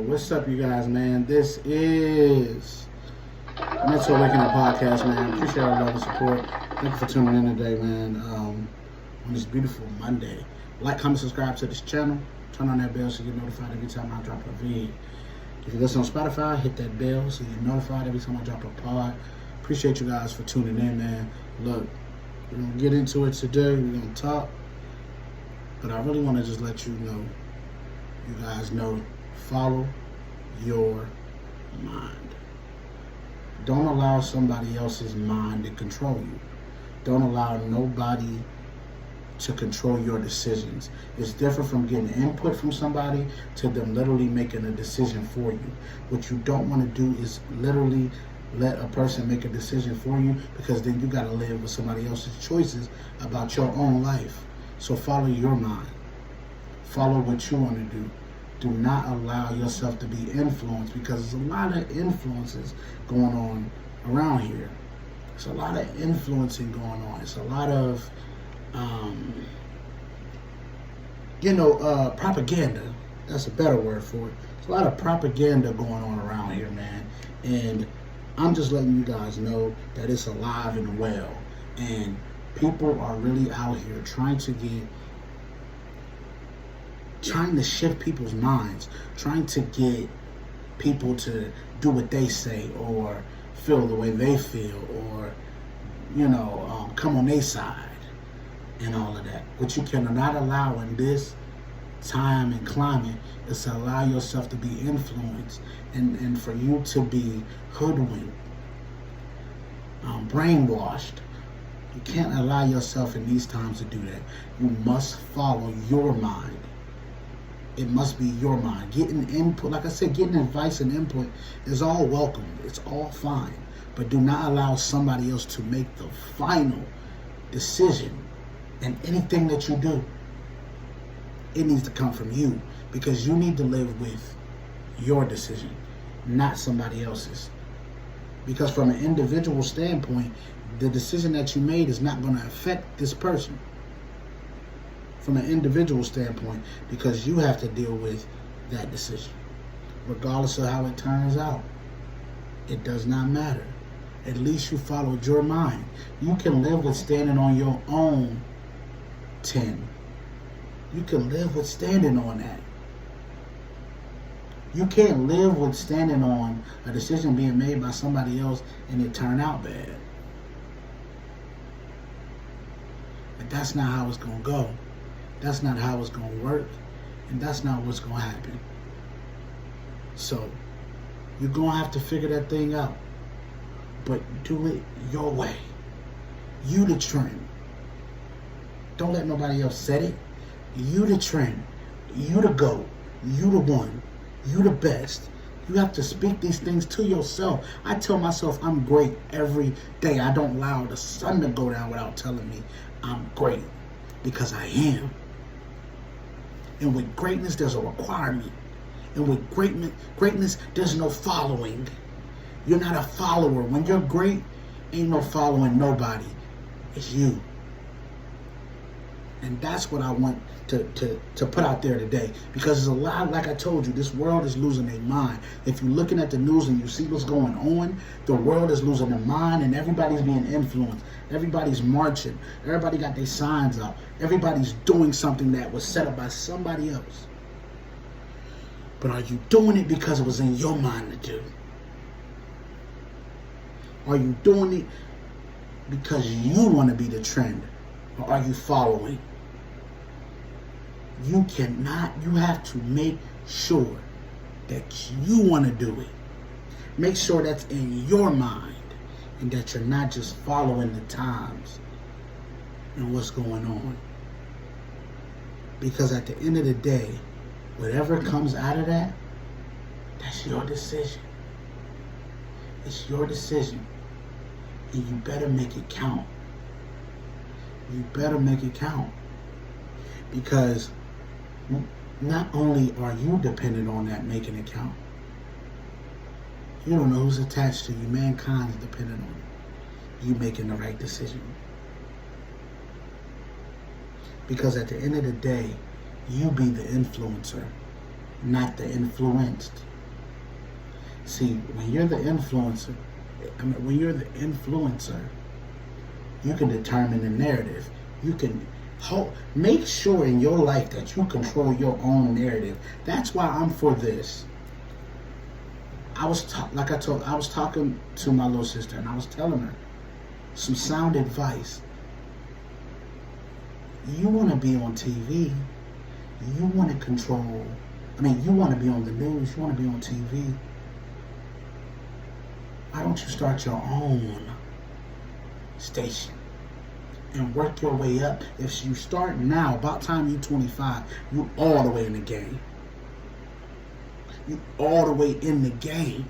What's up, you guys, man? This is Mental Awakening Podcast, man. Appreciate all the support. Thank you for tuning in today, man. On this beautiful Monday. Like, comment, subscribe to this channel. Turn on that bell so you get notified every time I drop a vid. If you listen on Spotify, hit that bell so you're notified every time I drop a pod. Appreciate you guys for tuning in, man. Look, we're going to get into it today. We're going to talk. But I really want to just let you know, you guys know, follow your mind. Don't allow somebody else's mind to control you. Don't allow nobody to control your decisions. It's different from getting input from somebody to them literally making a decision for you. What you don't want to do is literally let a person make a decision for you, because then you got to live with somebody else's choices about your own life. So follow your mind. Follow what you want to do. Do not allow yourself to be influenced, because there's a lot of influences going on around here. There's a lot of influencing going on. It's a lot of, propaganda. That's a better word for it. There's a lot of propaganda going on around here, man. And I'm just letting you guys know that it's alive and well. And people are really out here trying to shift people's minds, trying to get people to do what they say or feel the way they feel, or come on their side and all of that. What you cannot allow in this time and climate is to allow yourself to be influenced and for you to be hoodwinked, brainwashed. You can't allow yourself in these times to do that. You must follow your mind. It must be your mind. Getting input, like I said, getting advice and input is all welcome. It's all fine. But do not allow somebody else to make the final decision in anything that you do. It needs to come from you, because you need to live with your decision, not somebody else's. Because from an individual standpoint, the decision that you made is not going to affect this person. From an individual standpoint, because you have to deal with that decision. Regardless of how it turns out, it does not matter. At least you followed your mind. You can live with standing on your own 10. You can live with standing on that. You can't live with standing on a decision being made by somebody else and it turn out bad. But that's not how it's going to go. That's not how it's going to work. And that's not what's going to happen. So, you're going to have to figure that thing out. But do it your way. You the trend. Don't let nobody else set it. You the trend. You the GOAT. You the one. You the best. You have to speak these things to yourself. I tell myself I'm great every day. I don't allow the sun to go down without telling me I'm great, because I am. And with greatness, there's a requirement. And with greatness, there's no following. You're not a follower. When you're great, ain't no following nobody. It's you. And that's what I want to put out there today. Because there's a lot, like I told you, this world is losing their mind. If you're looking at the news and you see what's going on, the world is losing their mind and everybody's being influenced. Everybody's marching. Everybody got their signs up. Everybody's doing something that was set up by somebody else. But are you doing it because it was in your mind to do? Are you doing it because you want to be the trend? Or are you following? You have to make sure that you want to do it. Make sure that's in your mind and that you're not just following the times and what's going on. Because at the end of the day, whatever comes out of that, that's your decision. It's your decision. And you better make it count. You better make it count. Because not only are you dependent on that making it count, you don't know who's attached to you. Mankind is dependent on you making the right decision. Because at the end of the day, you be the influencer, not the influenced. See, when you're the influencer, you can determine the narrative. You can make sure in your life that you control your own narrative. That's why I'm for this. I was talking to my little sister, and I was telling her some sound advice. You want to be on TV. You want to control. You want to be on the news. You want to be on TV. Why don't you start your own station and work your way up? If you start now, about time you 25, you all the way in the game. You all the way in the game.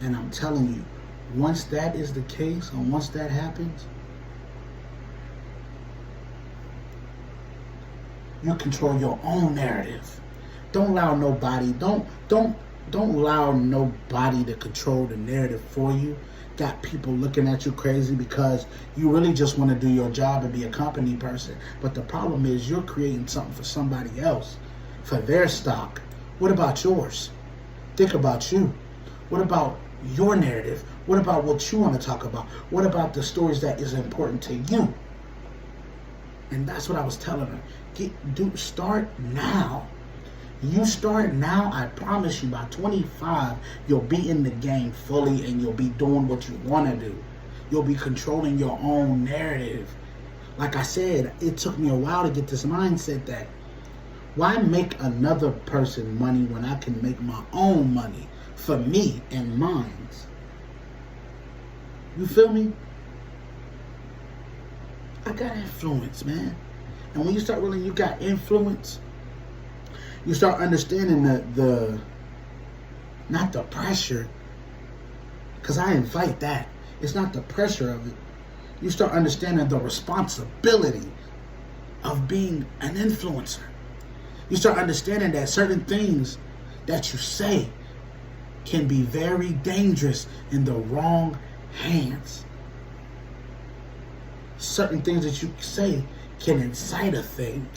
And I'm telling you, once that is the case, and once that happens, you control your own narrative. Don't allow nobody. Don't allow nobody to control the narrative for you. Got people looking at you crazy because you really just want to do your job and be a company person. But the problem is you're creating something for somebody else, for their stock. What about yours? Think about you. What about your narrative? What about what you want to talk about? What about the stories that is important to you? And that's what I was telling her. Start now. You start now, I promise you, by 25, you'll be in the game fully and you'll be doing what you want to do. You'll be controlling your own narrative. Like I said, it took me a while to get this mindset that why make another person money when I can make my own money for me and mine? You feel me? I got influence, man. And when you start realizing you got influence, you start understanding the not the pressure, because I invite that. It's not the pressure of it. You start understanding the responsibility of being an influencer. You start understanding that certain things that you say can be very dangerous in the wrong hands. Certain things that you say can incite a thing.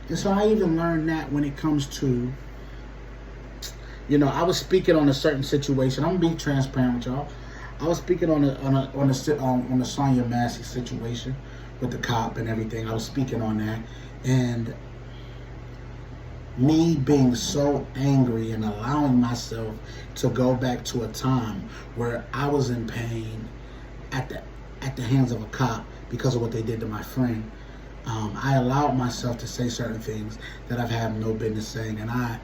And so I even learned that when it comes to, I was speaking on a certain situation. I'm gonna be transparent with y'all. I was speaking on the Sonya Massey situation with the cop and everything. I was speaking on that, and me being so angry and allowing myself to go back to a time where I was in pain at the hands of a cop because of what they did to my friend. I allowed myself to say certain things that I've had no business saying, and I'm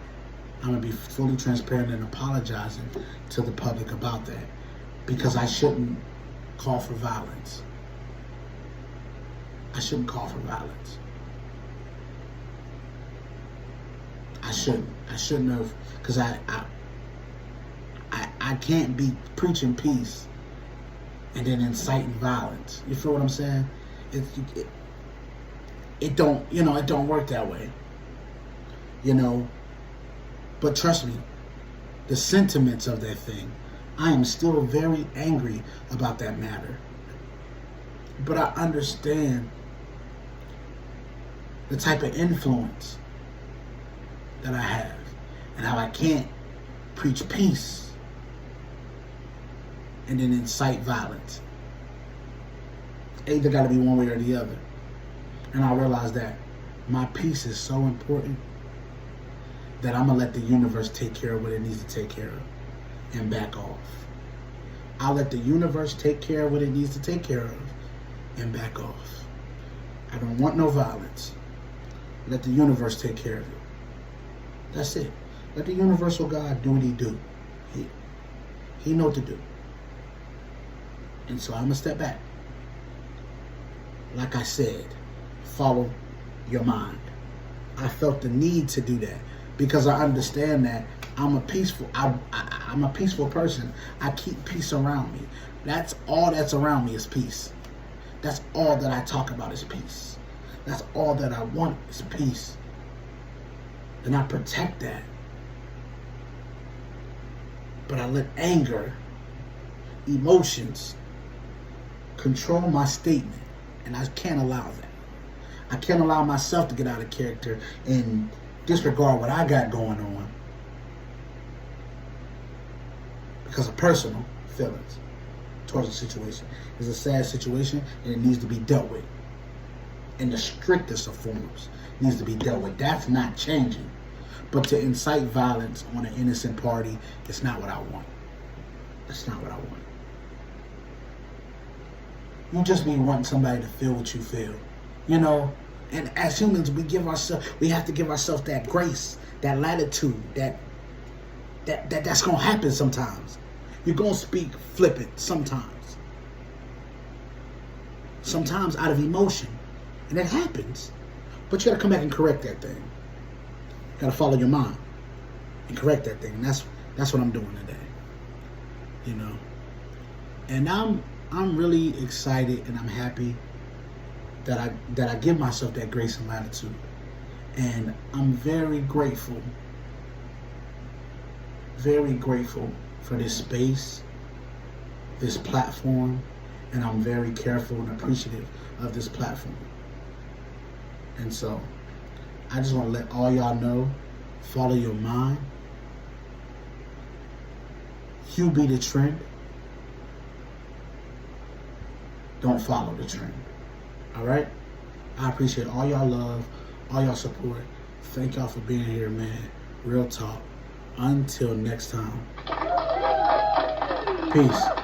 going to be fully transparent and apologizing to the public about that, because I shouldn't call for violence. I shouldn't call for violence. I shouldn't have, because I can't be preaching peace and then inciting violence. You feel what I'm saying? It don't work that way. But trust me, the sentiments of that thing, I am still very angry about that matter. But I understand the type of influence that I have and how I can't preach peace and then incite violence. Either got to be one way or the other. And I realize that my peace is so important that I'm going to let the universe take care of what it needs to take care of and back off. I'll let the universe take care of what it needs to take care of and back off. I don't want no violence. Let the universe take care of it. That's it. Let the universal God do what he do. He know what to do. And so I'm going to step back. Like I said, follow your mind. I felt the need to do that because I understand that I'm a peaceful person. I keep peace around me. That's all that's around me is peace. That's all that I talk about is peace. That's all that I want is peace. And I protect that. But I let anger, emotions control my statement. And I can't allow that. I can't allow myself to get out of character and disregard what I got going on because of personal feelings towards the situation. It's a sad situation, and it needs to be dealt with in the strictest of forms. It needs to be dealt with. That's not changing. But to incite violence on an innocent party is not what I want. That's not what I want. You just be wanting somebody to feel what you feel, you know. And as humans, we have to give ourselves that grace, that latitude, that's gonna happen sometimes. You're gonna speak flippant sometimes. Sometimes out of emotion, and it happens. But you gotta come back and correct that thing. You gotta follow your mind and correct that thing. And that's what I'm doing today. You know, and I'm really excited and I'm happy that I give myself that grace and latitude. And I'm very grateful for this space, this platform, and I'm very careful and appreciative of this platform. And so I just want to let all y'all know, follow your mind. You be the trend. Don't follow the trend. All right? I appreciate all y'all love, all y'all support. Thank y'all for being here, man. Real talk. Until next time. Peace.